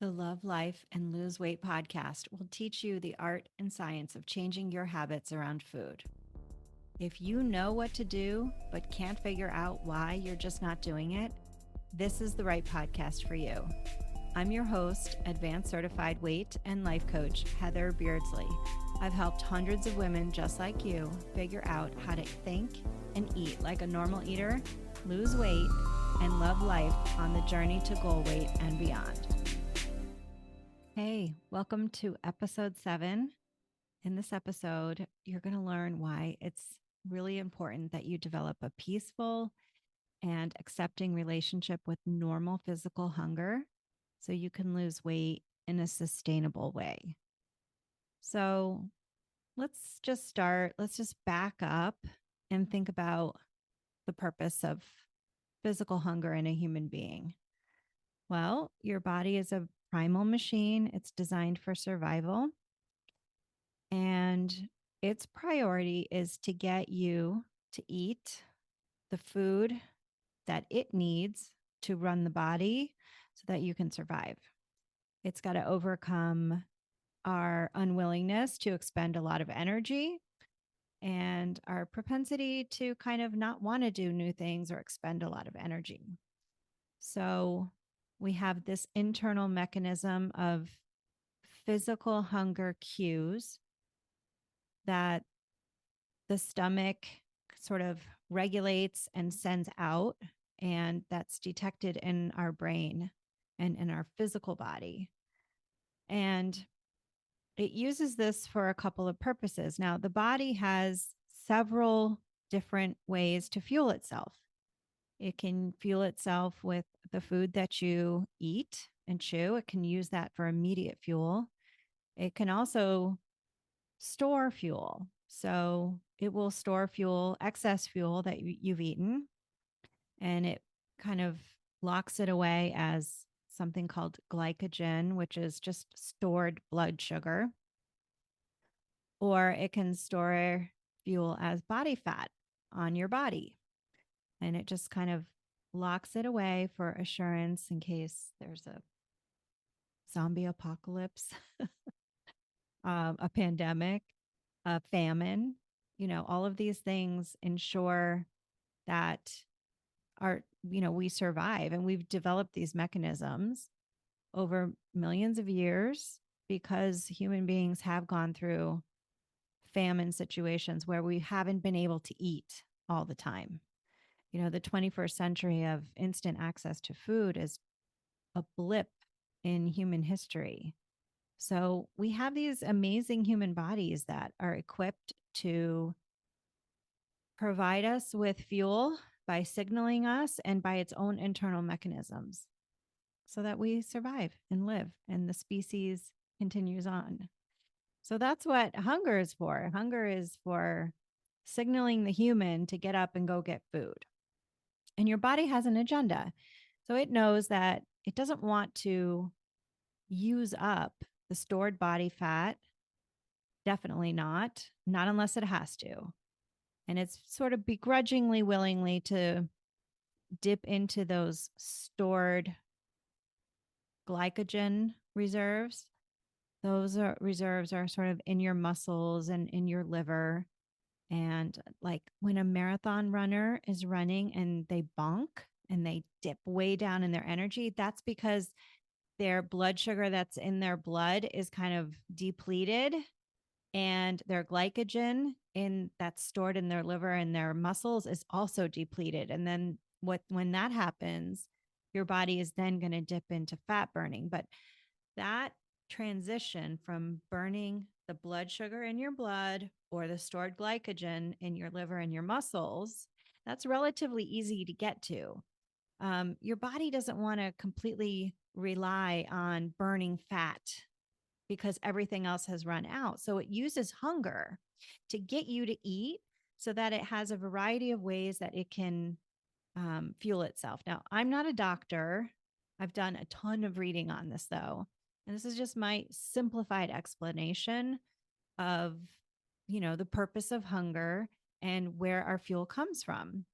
The Love, Life, and Lose Weight podcast will teach you the art and science of changing your habits around food. If you know what to do, but can't figure out why you're just not doing it, this is the right podcast for you. I'm your host, Advanced Certified Weight and Life Coach, Heather Beardsley. I've helped hundreds of women just like you figure out how to think and eat like a normal eater, lose weight, and love life on the journey to goal weight and beyond. Hey, welcome to episode 7. In this episode, you're going to learn why it's really important that you develop a peaceful and accepting relationship with normal physical hunger so you can lose weight in a sustainable way. So let's just start. Let's just back up and think about the purpose of physical hunger in a human being. Well, your body is a primal machine, it's designed for survival. And its priority is to get you to eat the food that it needs to run the body so that you can survive. It's got to overcome our unwillingness to expend a lot of energy and our propensity to kind of not want to do new things or expend a lot of energy. So we have this internal mechanism of physical hunger cues that the stomach sort of regulates and sends out, and that's detected in our brain and in our physical body. And it uses this for a couple of purposes. Now, the body has several different ways to fuel itself. It can fuel itself with the food that you eat and chew. It can use that for immediate fuel. It can also store fuel. So it will store fuel, excess fuel that you've eaten, and it kind of locks it away as something called glycogen, which is just stored blood sugar. Or it can store fuel as body fat on your body. And it just kind of locks it away for assurance in case there's a zombie apocalypse, a pandemic, a famine. All of these things ensure that we survive. And we've developed these mechanisms over millions of years because human beings have gone through famine situations where we haven't been able to eat all the time. The 21st century of instant access to food is a blip in human history. So we have these amazing human bodies that are equipped to provide us with fuel by signaling us and by its own internal mechanisms so that we survive and live and the species continues on. So that's what hunger is for. Hunger is for signaling the human to get up and go get food. And your body has an agenda. So it knows that it doesn't want to use up the stored body fat. Definitely not unless it has to. And it's sort of begrudgingly willingly to dip into those stored glycogen reserves. Those reserves are sort of in your muscles and in your liver. And like when a marathon runner is running and they bonk and they dip way down in their energy, that's because their blood sugar that's in their blood is kind of depleted, and their glycogen that's stored in their liver and their muscles is also depleted. And then when that happens, your body is then going to dip into fat burning. But that transition from burning the blood sugar in your blood or the stored glycogen in your liver and your muscles, that's relatively easy to get to. Your body doesn't want to completely rely on burning fat because everything else has run out. So it uses hunger to get you to eat so that it has a variety of ways that it can fuel itself. Now, I'm not a doctor. I've done a ton of reading on this, though. And this is just my simplified explanation of, the purpose of hunger and where our fuel comes from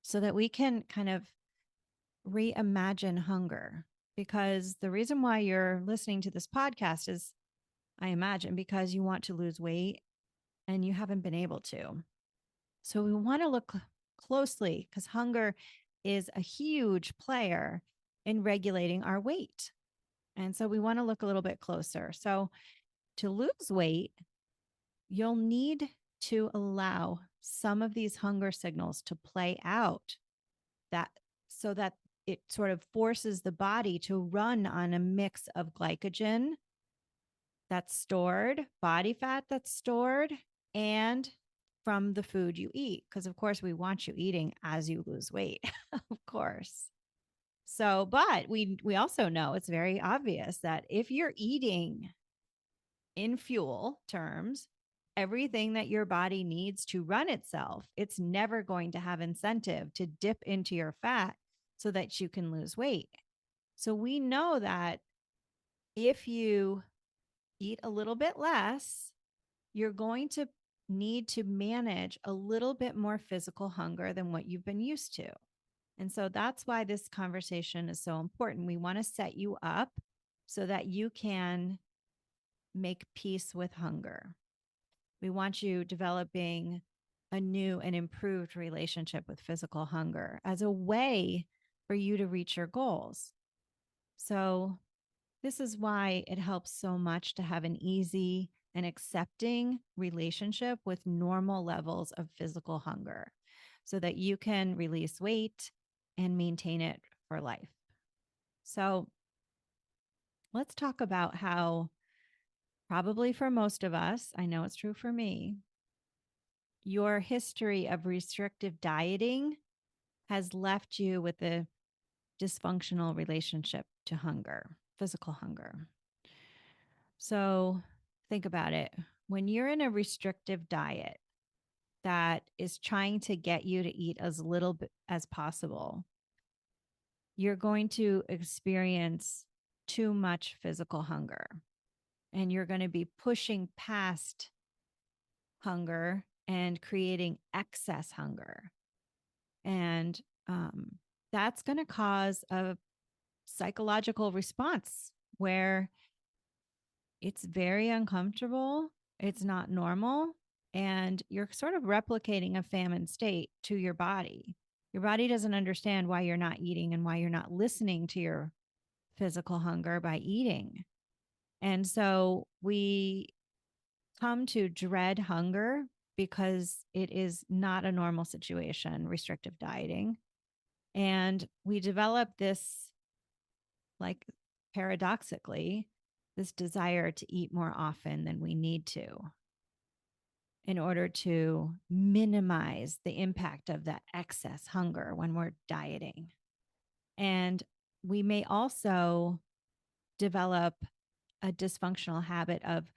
so that we can kind of reimagine hunger. because the reason why you're listening to this podcast is, I imagine, because you want to lose weight and you haven't been able to. So we want to look closely because hunger is a huge player in regulating our weight. And so we want to look a little bit closer. So to lose weight, you'll need to allow some of these hunger signals to play out, that so that it sort of forces the body to run on a mix of glycogen that's stored, body fat that's stored, and from the food you eat. Because, of course, we want you eating as you lose weight, of course. So, but we also know it's very obvious that if you're eating in fuel terms, everything that your body needs to run itself, it's never going to have incentive to dip into your fat so that you can lose weight. So we know that if you eat a little bit less, you're going to need to manage a little bit more physical hunger than what you've been used to. And so that's why this conversation is so important. We want to set you up so that you can make peace with hunger. We want you developing a new and improved relationship with physical hunger as a way for you to reach your goals. So, this is why it helps so much to have an easy and accepting relationship with normal levels of physical hunger so that you can release weight and maintain it for life. So, let's talk about how, probably for most of us, I know it's true for me, your history of restrictive dieting has left you with a dysfunctional relationship to hunger, physical hunger. So think about it. When you're in a restrictive diet that is trying to get you to eat as little bit as possible, you're going to experience too much physical hunger, and you're going to be pushing past hunger and creating excess hunger. And that's going to cause a psychological response where it's very uncomfortable, it's not normal, and you're sort of replicating a famine state to your body. Your body doesn't understand why you're not eating and why you're not listening to your physical hunger by eating. And so we come to dread hunger because it is not a normal situation, restrictive dieting. And we develop this, like, paradoxically, this desire to eat more often than we need to in order to minimize the impact of that excess hunger when we're dieting. And we may also develop a dysfunctional habit of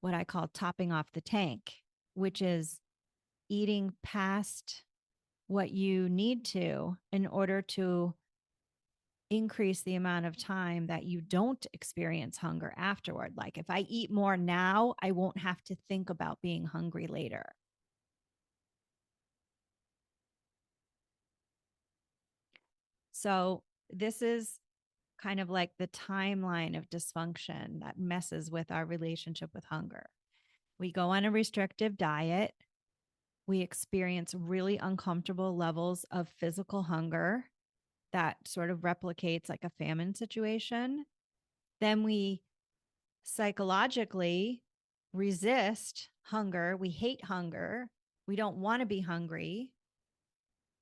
what I call topping off the tank, which is eating past what you need to in order to increase the amount of time that you don't experience hunger afterward. Like, if I eat more now, I won't have to think about being hungry later. So, this is kind of like the timeline of dysfunction that messes with our relationship with hunger. We go on a restrictive diet. We experience really uncomfortable levels of physical hunger that sort of replicates like a famine situation. Then we psychologically resist hunger. We hate hunger. We don't want to be hungry.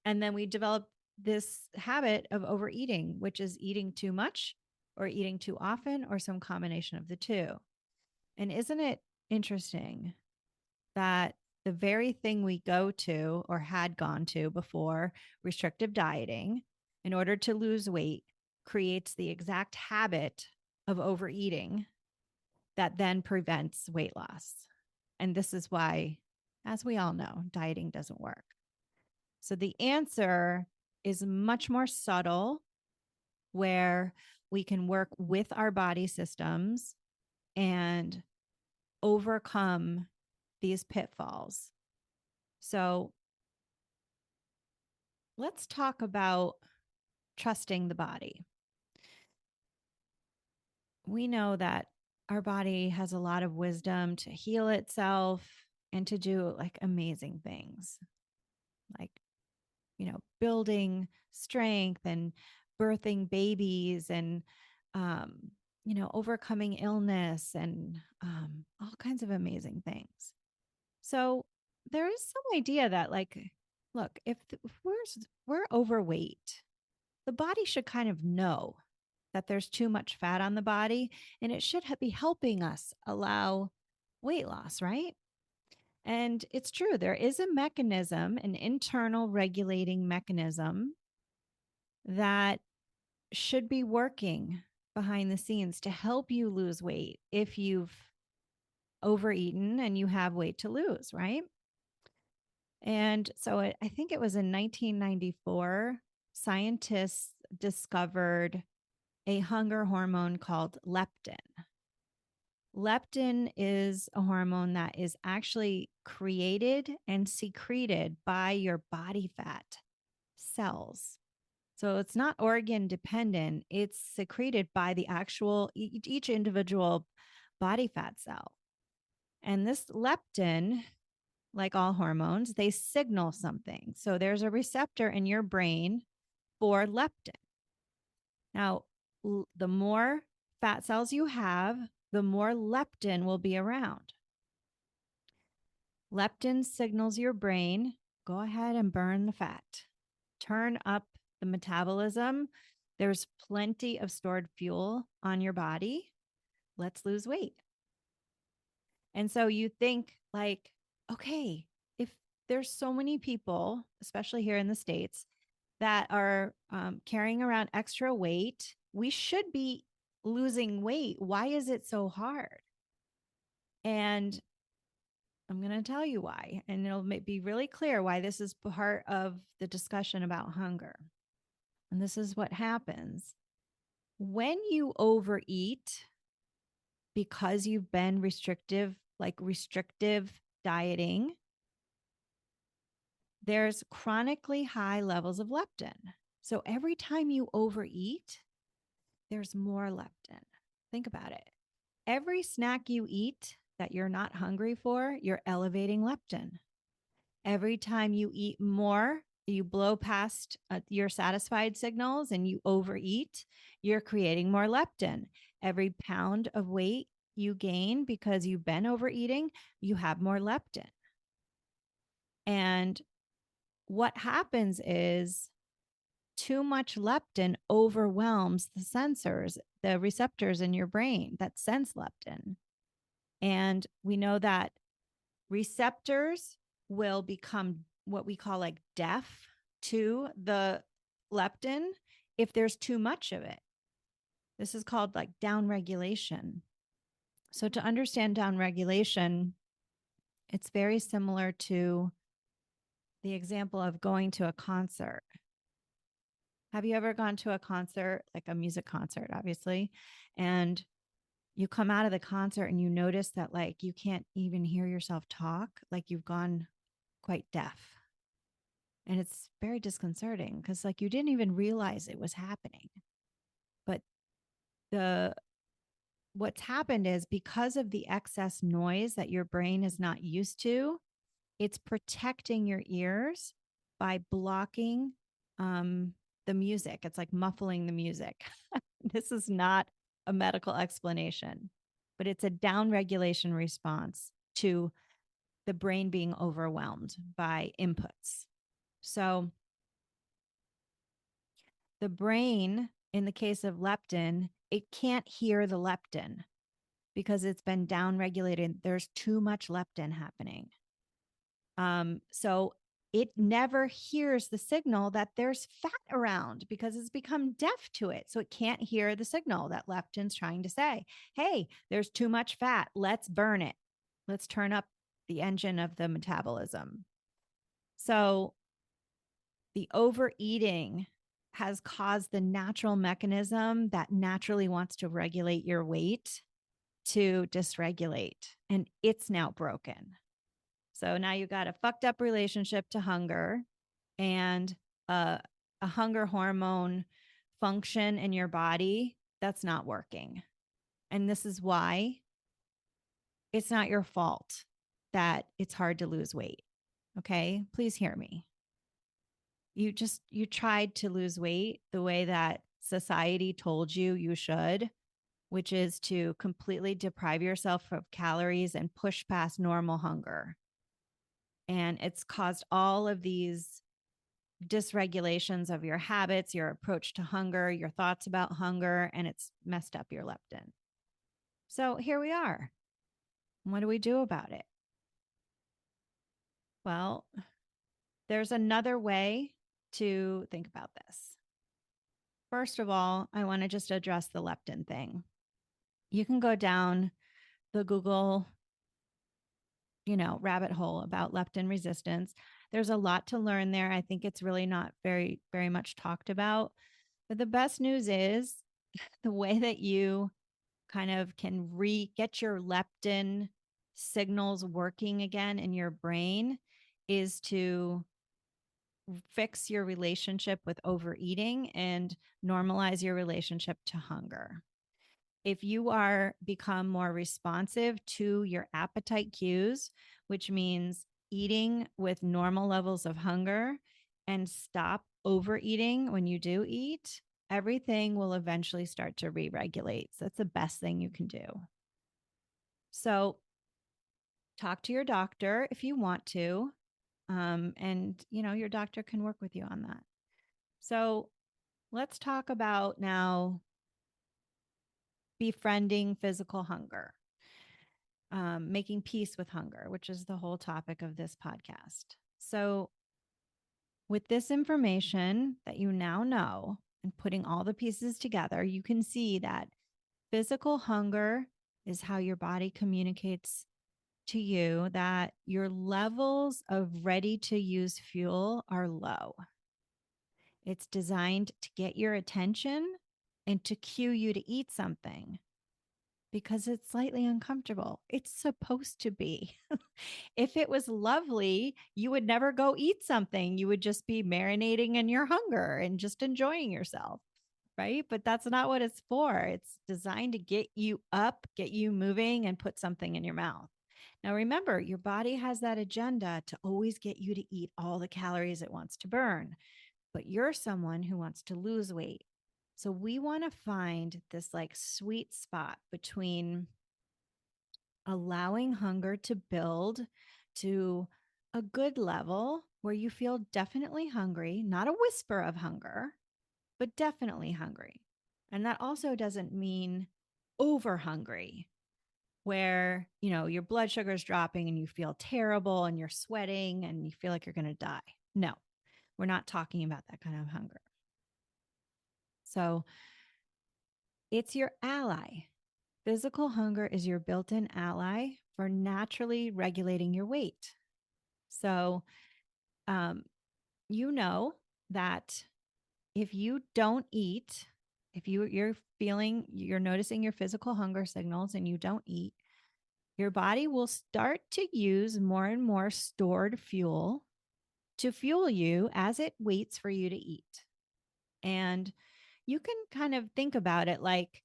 And then we develop this habit of overeating, which is eating too much or eating too often or some combination of the two. And isn't it interesting that the very thing we go to or had gone to before restrictive dieting in order to lose weight creates the exact habit of overeating that then prevents weight loss? And this is why, as we all know, dieting doesn't work. So the answer is much more subtle, where we can work with our body systems and overcome these pitfalls. So let's talk about trusting the body. we know that our body has a lot of wisdom to heal itself and to do like amazing things, like, building strength and birthing babies and, um, overcoming illness and all kinds of amazing things. So there is some idea that, like, look, if we're overweight, the body should kind of know that there's too much fat on the body, and it should be helping us allow weight loss, right? And it's true, there is a mechanism, an internal regulating mechanism that should be working behind the scenes to help you lose weight if you've overeaten and you have weight to lose, right? And so I think it was in 1994, scientists discovered a hunger hormone called leptin. Leptin is a hormone that is actually created and secreted by your body fat cells. So it's not organ dependent, it's secreted by the actual each individual body fat cell. And this leptin, like all hormones, they signal something. So there's a receptor in your brain for leptin. Now, the more fat cells you have, the more leptin will be around. Leptin signals your brain, go ahead and burn the fat, turn up the metabolism. There's plenty of stored fuel on your body. Let's lose weight. And so you think, like, okay, if there's so many people, especially here in the States, that are carrying around extra weight, we should be losing weight. Why is it so hard? And I'm going to tell you why. And it'll be really clear why this is part of the discussion about hunger. And this is what happens when you overeat because you've been restrictive, like restrictive dieting. There's chronically high levels of leptin. So every time you overeat, there's more leptin. Think about it. Every snack you eat that you're not hungry for, you're elevating leptin. Every time you eat more, you blow past your satisfied signals and you overeat, you're creating more leptin. Every pound of weight you gain because you've been overeating, you have more leptin. And what happens is too much leptin overwhelms the sensors, the receptors in your brain that sense leptin. And we know that receptors will become what we call like deaf to the leptin if there's too much of it. This is called like downregulation. So to understand downregulation, it's very similar to the example of going to a concert. Have you ever gone to a concert, like a music concert, obviously, and you come out of the concert and you notice that like you can't even hear yourself talk, like you've gone quite deaf. And it's very disconcerting because like you didn't even realize it was happening. But what's happened is because of the excess noise that your brain is not used to, it's protecting your ears by blocking the music. It's like muffling the music. This is not a medical explanation, but it's a downregulation response to the brain being overwhelmed by inputs. So the brain, in the case of leptin, it can't hear the leptin because it's been downregulated. There's too much leptin happening. So it never hears the signal that there's fat around because it's become deaf to it. So it can't hear the signal that leptin's trying to say, hey, there's too much fat. Let's burn it. Let's turn up the engine of the metabolism. So the overeating has caused the natural mechanism that naturally wants to regulate your weight to dysregulate, and it's now broken. So now you got a fucked up relationship to hunger and a hunger hormone function in your body that's not working. And this is why it's not your fault that it's hard to lose weight. Okay. Please hear me. You tried to lose weight the way that society told you you should, which is to completely deprive yourself of calories and push past normal hunger. And it's caused all of these dysregulations of your habits, your approach to hunger, your thoughts about hunger, and it's messed up your leptin. So here we are. What do we do about it? Well, there's another way to think about this. First of all, I want to just address the leptin thing. You can go down the Google, rabbit hole about leptin resistance. There's a lot to learn there. I think it's really not very, very much talked about. But the best news is the way that you kind of can get your leptin signals working again in your brain is to fix your relationship with overeating and normalize your relationship to hunger. If you are become more responsive to your appetite cues, which means eating with normal levels of hunger and stop overeating when you do eat, everything will eventually start to re-regulate. So that's the best thing you can do. So talk to your doctor if you want to. And your doctor can work with you on that. So let's talk about now befriending physical hunger, making peace with hunger, which is the whole topic of this podcast. So, with this information that you now know and putting all the pieces together, you can see that physical hunger is how your body communicates to you that your levels of ready to use fuel are low. It's designed to get your attention and to cue you to eat something because it's slightly uncomfortable. It's supposed to be. If it was lovely, you would never go eat something. You would just be marinating in your hunger and just enjoying yourself, right? But that's not what it's for. It's designed to get you up, get you moving, and put something in your mouth. Now, remember, your body has that agenda to always get you to eat all the calories it wants to burn, but you're someone who wants to lose weight. So we want to find this like sweet spot between allowing hunger to build to a good level where you feel definitely hungry, not a whisper of hunger, but definitely hungry. And that also doesn't mean over hungry, where, your blood sugar is dropping and you feel terrible and you're sweating and you feel like you're going to die. No, we're not talking about that kind of hunger. So it's your ally. Physical hunger is your built in ally for naturally regulating your weight. So, you know that if you don't eat, if you're noticing your physical hunger signals and you don't eat, your body will start to use more and more stored fuel to fuel you as it waits for you to eat. And you can kind of think about it like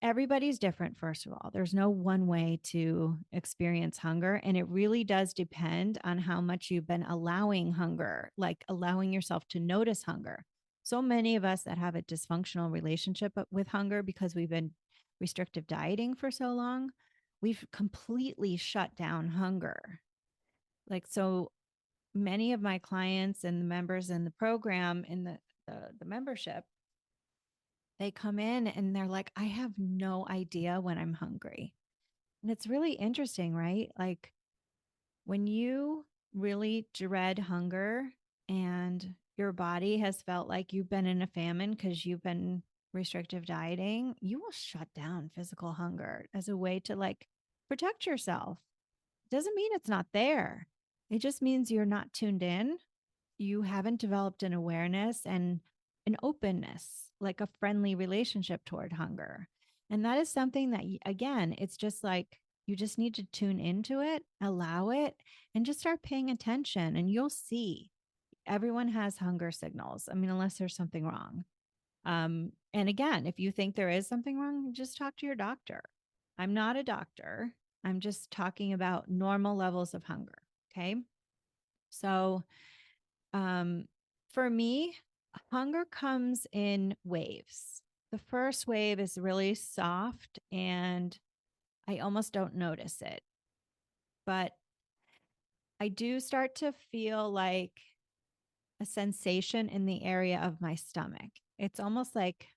everybody's different, first of all. There's no one way to experience hunger. And it really does depend on how much you've been allowing hunger, like allowing yourself to notice hunger. So many of us that have a dysfunctional relationship with hunger because we've been restrictive dieting for so long, we've completely shut down hunger. Like, so many of my clients and the members in the program in the membership, they come in and they're like, I have no idea when I'm hungry. And it's really interesting, right? Like when you really dread hunger and your body has felt like you've been in a famine because you've been restrictive dieting, you will shut down physical hunger as a way to like protect yourself. It doesn't mean it's not there. It just means you're not tuned in. You haven't developed an awareness and an openness, like a friendly relationship toward hunger. And that is something that, again, it's just like you just need to tune into it, allow it, and just start paying attention. And you'll see everyone has hunger signals. I mean, unless there's something wrong. And again, if you think there is something wrong, just talk to your doctor. I'm not a doctor. I'm just talking about normal levels of hunger. Okay. So, um, for me, hunger comes in waves. The first wave is really soft and I almost don't notice it. But I do start to feel like a sensation in the area of my stomach. It's almost like,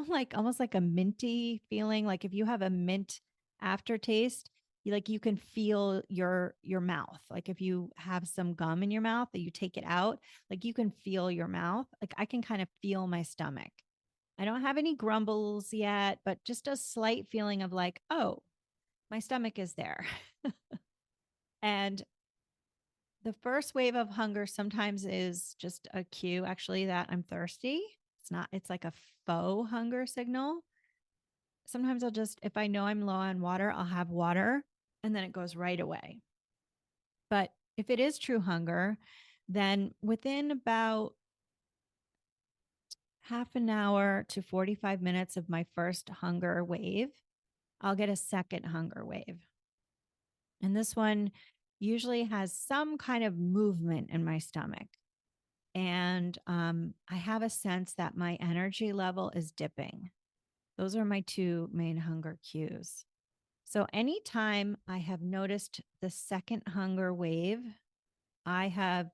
like almost like a minty feeling. Like if you have a mint aftertaste, you can feel your mouth. Like if you have some gum in your mouth that you take it out, like you can feel your mouth. Like I can kind of feel my stomach. I don't have any grumbles yet, but just a slight feeling of like, oh, my stomach is there. And the first wave of hunger sometimes is just a cue, actually, that I'm thirsty. It's like a faux hunger signal. Sometimes I'll just, if I know I'm low on water, I'll have water and then it goes right away. But if it is true hunger, then within about half an hour to 45 minutes of my first hunger wave, I'll get a second hunger wave. And this one usually has some kind of movement in my stomach. And I have a sense that my energy level is dipping. Those are my two main hunger cues. So anytime I have noticed the second hunger wave, I have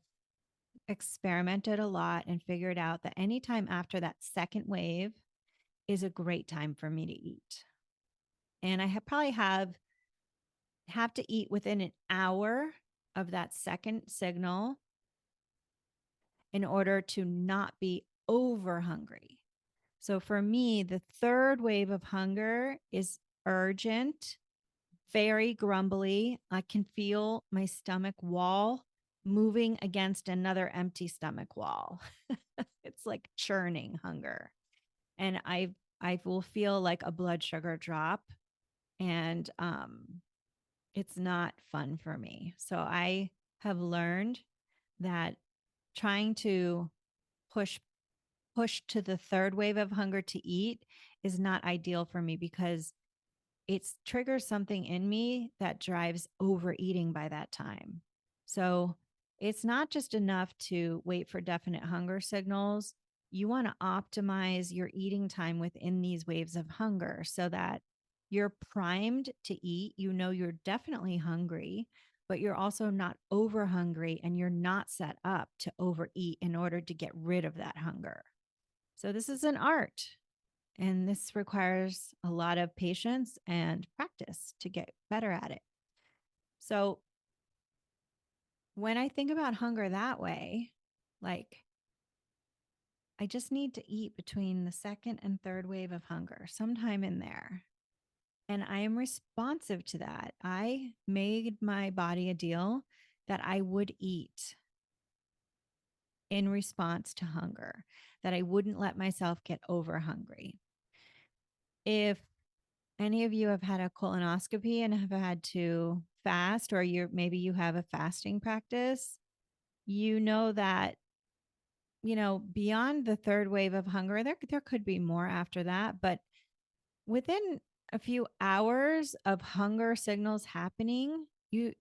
experimented a lot and figured out that anytime after that second wave is a great time for me to eat. And probably have to eat within an hour of that second signal in order to not be over hungry. So for me, the third wave of hunger is urgent, very grumbly. I can feel my stomach wall moving against another empty stomach wall. It's like churning hunger. And I will feel like a blood sugar drop and it's not fun for me. So I have learned that trying to push to the third wave of hunger to eat is not ideal for me because it triggers something in me that drives overeating by that time. So it's not just enough to wait for definite hunger signals. You want to optimize your eating time within these waves of hunger so that you're primed to eat. You know, you're definitely hungry, but you're also not over hungry and you're not set up to overeat in order to get rid of that hunger. So this is an art. And this requires a lot of patience and practice to get better at it. So when I think about hunger that way, like I just need to eat between the second and third wave of hunger, sometime in there. And I am responsive to that. I made my body a deal that I would eat in response to hunger, that I wouldn't let myself get over hungry. If any of you have had a colonoscopy and have had to fast, or maybe you have a fasting practice, you know that, beyond the third wave of hunger, there could be more after that, but within a few hours of hunger signals happening, you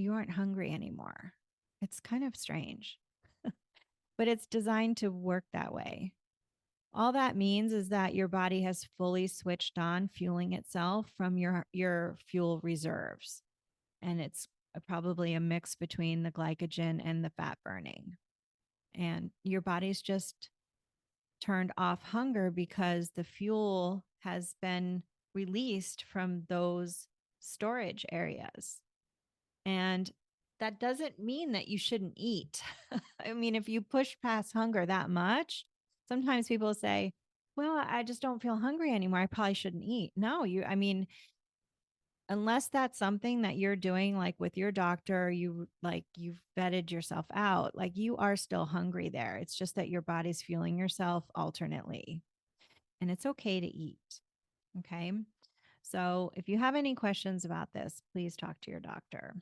aren't hungry anymore. It's kind of strange, but it's designed to work that way. All that means is that your body has fully switched on fueling itself from your fuel reserves. And it's probably a mix between the glycogen and the fat burning. And your body's just turned off hunger because the fuel has been released from those storage areas. And that doesn't mean that you shouldn't eat. I mean, if you push past hunger that much, sometimes people say, well, I just don't feel hungry anymore. I probably shouldn't eat. No, I mean, unless that's something that you're doing like with your doctor, you've vetted yourself out, like you are still hungry there. It's just that your body's fueling yourself alternately. And it's okay to eat. Okay. So if you have any questions about this, please talk to your doctor.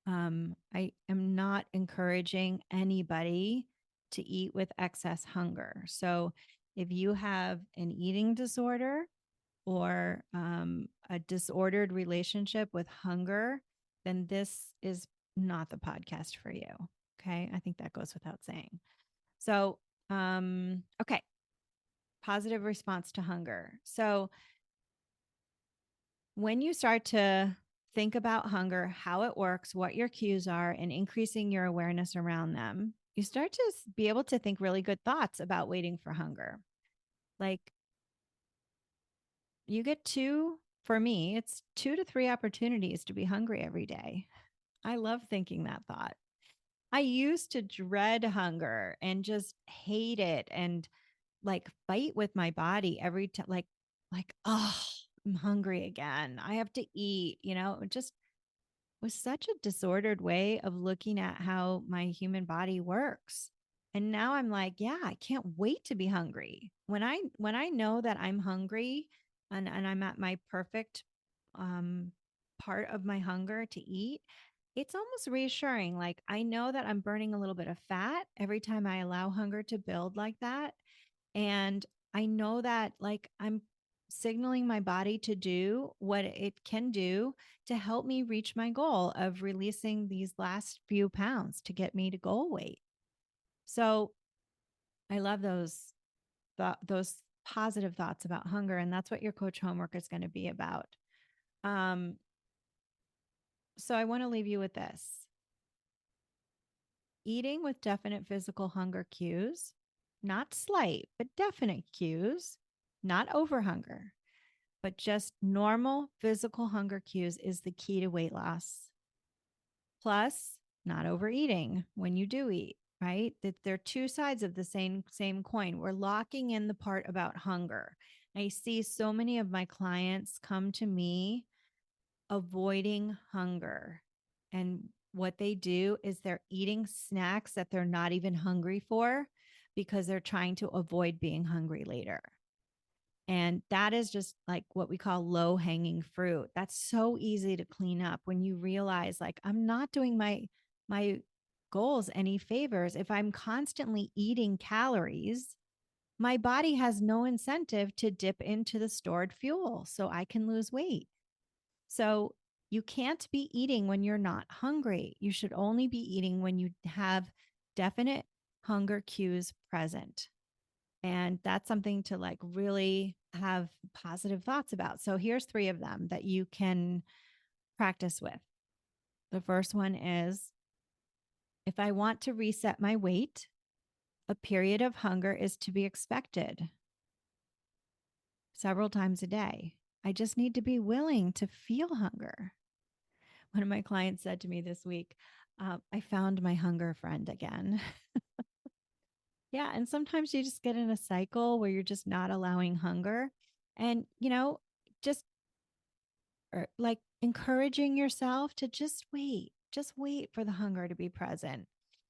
I am not encouraging anybody to eat with excess hunger. So if you have an eating disorder or a disordered relationship with hunger, then this is not the podcast for you. Okay. I think that goes without saying. So, okay. Positive response to hunger. So, when you start to think about hunger, how it works, what your cues are, and increasing your awareness around them, you start to be able to think really good thoughts about waiting for hunger. Like you get for me, it's 2 to 3 opportunities to be hungry every day. I love thinking that thought. I used to dread hunger and just hate it and like fight with my body every time, oh, I'm hungry again. I have to eat, it just was such a disordered way of looking at how my human body works. And now I'm like, yeah, I can't wait to be hungry. When I know that I'm hungry and I'm at my perfect um part of my hunger to eat, it's almost reassuring. Like I know that I'm burning a little bit of fat every time I allow hunger to build like that. And I know that like I'm signaling my body to do what it can do to help me reach my goal of releasing these last few pounds to get me to goal weight. So I love those positive thoughts about hunger. And that's what your coach homework is going to be about. Um, so I want to leave you with this. Eating with definite physical hunger cues, not slight, but definite cues, not over hunger, but just normal physical hunger cues is the key to weight loss. Plus, not overeating when you do eat, right? That they're two sides of the same coin. We're locking in the part about hunger. I see so many of my clients come to me avoiding hunger. And what they do is they're eating snacks that they're not even hungry for because they're trying to avoid being hungry later. And that is just like what we call low hanging fruit. That's so easy to clean up when you realize like I'm not doing my goals any favors if I'm constantly eating calories. My body has no incentive to dip into the stored fuel so I can lose weight. So you can't be eating when you're not hungry. You should only be eating when you have definite hunger cues present. And that's something to like really have positive thoughts about. So here's 3 of them that you can practice with. The first one is if I want to reset my weight, a period of hunger is to be expected several times a day. I just need to be willing to feel hunger. One of my clients said to me this week, I found my hunger friend again. Yeah. And sometimes you just get in a cycle where you're just not allowing hunger. And, just like encouraging yourself to just wait for the hunger to be present.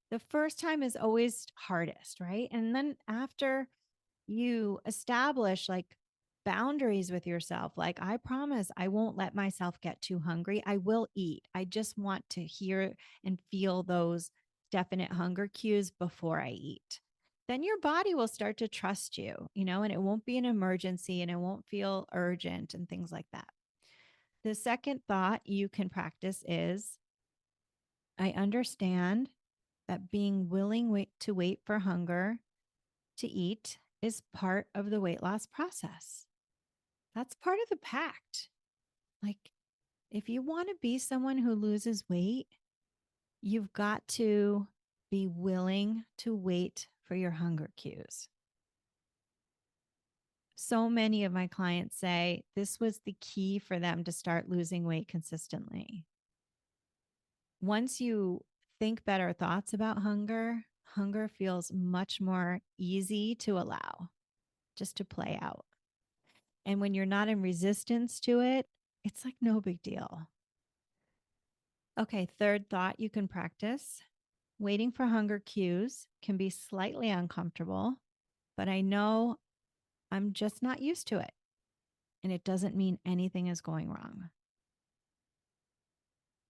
The first time is always hardest, right? And then after you establish like boundaries with yourself, like I promise I won't let myself get too hungry. I will eat. I just want to hear and feel those definite hunger cues before I eat. Then your body will start to trust you, and it won't be an emergency and it won't feel urgent and things like that. The second thought you can practice is I understand that being willing to wait for hunger to eat is part of the weight loss process. That's part of the pact. Like, if you want to be someone who loses weight, you've got to be willing to wait for your hunger cues. So many of my clients say this was the key for them to start losing weight consistently. Once you think better thoughts about hunger, hunger feels much more easy to allow, just to play out. And when you're not in resistance to it, it's like no big deal. Okay, third thought you can practice. Waiting for hunger cues can be slightly uncomfortable, but I know I'm just not used to it. And it doesn't mean anything is going wrong.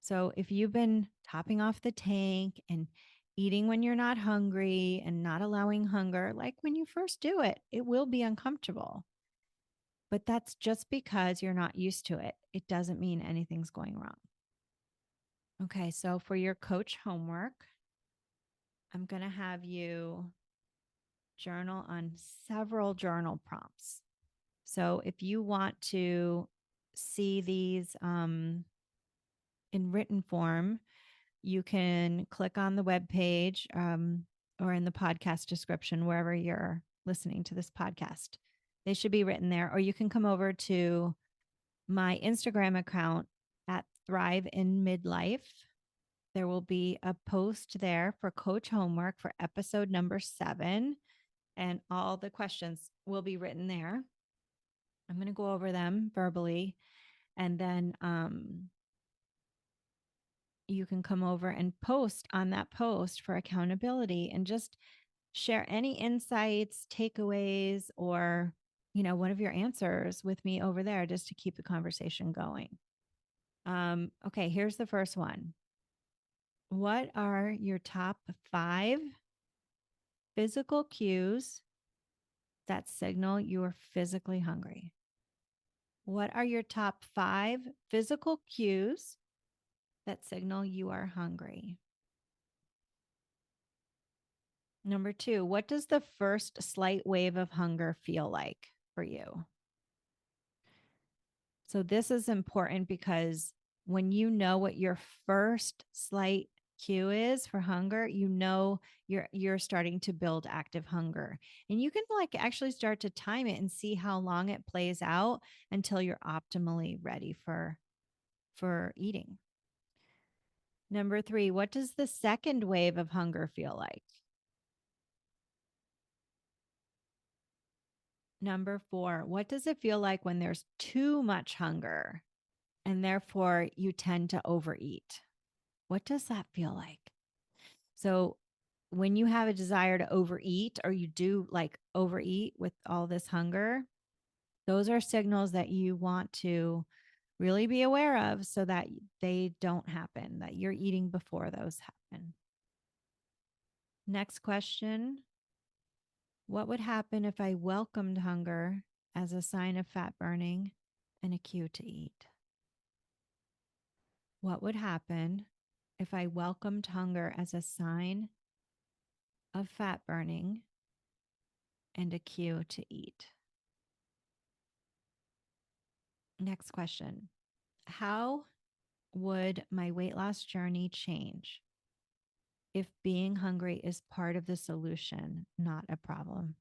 So if you've been topping off the tank and eating when you're not hungry and not allowing hunger, like when you first do it, it will be uncomfortable. But that's just because you're not used to it. It doesn't mean anything's going wrong. Okay, so for your coach homework, I'm going to have you journal on several journal prompts. So if you want to see these in written form, you can click on the web page or in the podcast description, wherever you're listening to this podcast. They should be written there, or you can come over to my Instagram account at Thrive in Midlife. There will be a post there for coach homework for episode number 7, and all the questions will be written there. I'm going to go over them verbally, and then you can come over and post on that post for accountability and just share any insights, takeaways, or one of your answers with me over there, just to keep the conversation going. Okay, here's the first one. What are your top 5 physical cues that signal you are physically hungry? What are your top 5 physical cues that signal you are hungry? Number 2, what does the first slight wave of hunger feel like for you? So this is important because when you know what your first slight cue is for hunger, you're starting to build active hunger. And you can actually start to time it and see how long it plays out until you're optimally ready for eating. Number 3, what does the second wave of hunger feel like? Number 4, what does it feel like when there's too much hunger and therefore you tend to overeat? What does that feel like? So, when you have a desire to overeat, or you do overeat with all this hunger, those are signals that you want to really be aware of so that they don't happen, that you're eating before those happen. Next question. What would happen if I welcomed hunger as a sign of fat burning and a cue to eat? What would happen if I welcomed hunger as a sign of fat burning and a cue to eat? Next question. How would my weight loss journey change if being hungry is part of the solution, not a problem?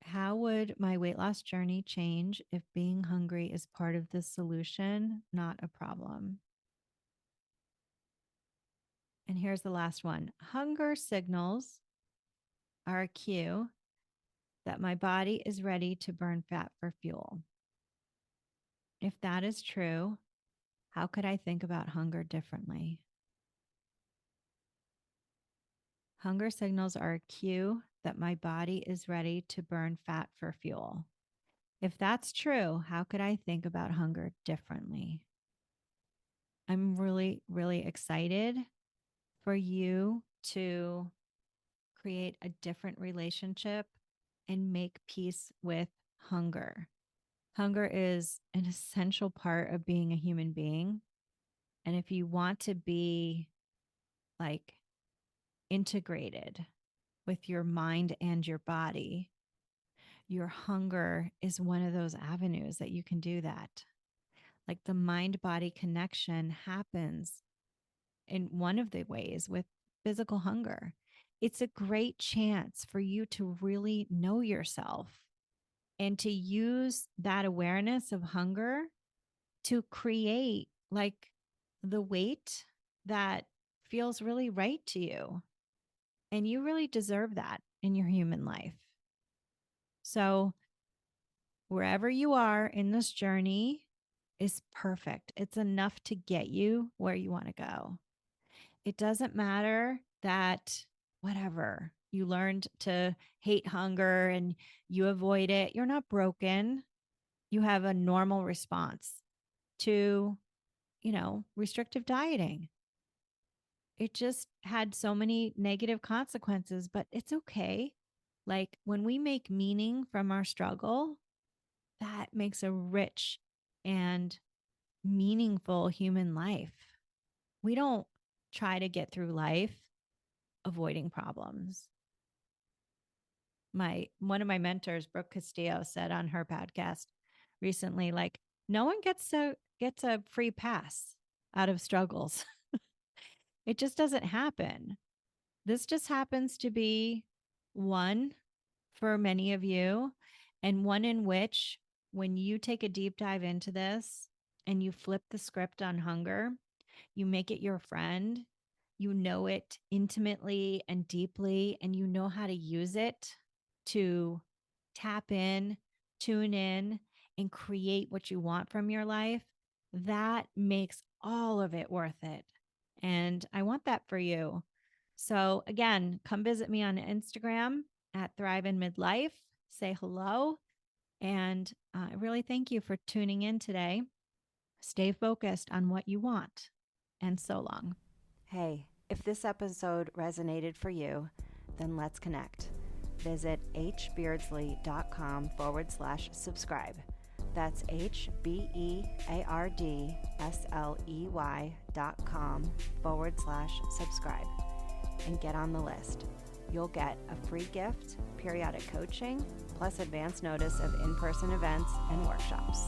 How would my weight loss journey change if being hungry is part of the solution, not a problem? And here's the last one. Hunger signals are a cue that my body is ready to burn fat for fuel. If that is true, how could I think about hunger differently? Hunger signals are a cue that my body is ready to burn fat for fuel. If that's true, how could I think about hunger differently? I'm really, really excited for you to create a different relationship and make peace with hunger. Hunger is an essential part of being a human being. And if you want to be integrated with your mind and your body, your hunger is one of those avenues that you can do that. The mind body connection happens in one of the ways with physical hunger. It's a great chance for you to really know yourself and to use that awareness of hunger to create the weight that feels really right to you. And you really deserve that in your human life. So, wherever you are in this journey is perfect. It's enough to get you where you want to go. It doesn't matter that whatever you learned to hate hunger and you avoid it. You're not broken. You have a normal response to, restrictive dieting. it just had so many negative consequences, but it's okay. Like when we make meaning from our struggle, that makes a rich and meaningful human life. We don't try to get through life avoiding problems. One of my mentors, Brooke Castillo, said on her podcast recently, like, no one gets a free pass out of struggles. It just doesn't happen. This just happens to be one for many of you, and one in which, when you take a deep dive into this and you flip the script on hunger, you make it your friend, you know it intimately and deeply, and you know how to use it to tap in, tune in, and create what you want from your life. That makes all of it worth it. And I want that for you. So, again, come visit me on Instagram at Thrive in Midlife. Say hello. And I really thank you for tuning in today. Stay focused on what you want. And so long. Hey, if this episode resonated for you, then let's connect. Visit hbeardsley.com/subscribe. That's HBEARDSLEY.com/subscribe and get on the list. You'll get a free gift, periodic coaching, plus advance notice of in-person events and workshops.